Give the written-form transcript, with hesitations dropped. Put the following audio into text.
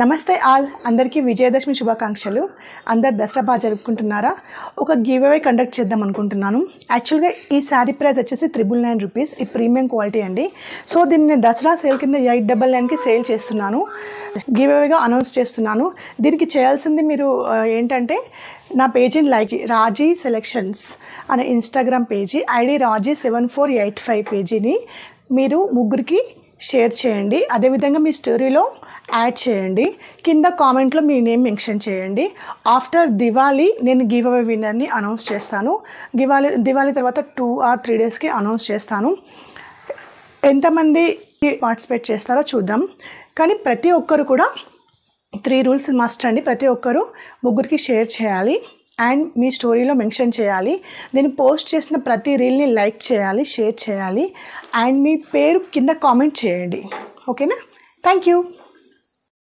నమస్తే ఆల్ అందరికీ విజయదశమి శుభాకాంక్షలు. అందరు దసరా బాగా జరుపుకుంటున్నారా? ఒక గివ్ అవే కండక్ట్ చేద్దాం అనుకుంటున్నాను. యాక్చువల్గా ఈ శారీ ప్రైస్ వచ్చేసి 999 రూపీస్. ఈ ప్రీమియం క్వాలిటీ అండి. సో దీన్ని నేను దసరా సేల్ కింద 899కి సేల్ చేస్తున్నాను. గివ్ అవేగా అనౌన్స్ చేస్తున్నాను. దీనికి చేయాల్సింది మీరు ఏంటంటే నా పేజీని లైక్ రాజీ సెలెక్షన్స్ అనే ఇన్స్టాగ్రామ్ పేజీ ఐడి రాజీ 7485 పేజీని మీరు ముగ్గురికి షేర్ చేయండి. అదేవిధంగా మీ స్టోరీలో యాడ్ చేయండి. కింద కామెంట్లో మీ నేమ్ మెన్షన్ చేయండి. ఆఫ్టర్ దివాళీ నేను గివ్ అవే విన్నర్ని అనౌన్స్ చేస్తాను. దివాళీ తర్వాత 2 or 3 డేస్కి అనౌన్స్ చేస్తాను. ఎంతమంది పార్టిసిపేట్ చేస్తారో చూద్దాం. కానీ ప్రతి ఒక్కరు కూడా 3 రూల్స్ మస్ట్ అండి. ప్రతి ఒక్కరు ముగ్గురికి షేర్ చేయాలి అండ్ మీ స్టోరీలో మెన్షన్ చేయాలి. నేను పోస్ట్ చేసిన ప్రతి రీల్ని లైక్ చేయాలి, షేర్ చేయాలి అండ్ మీ పేరు కింద కామెంట్ చేయండి. ఓకేనా? Thank you.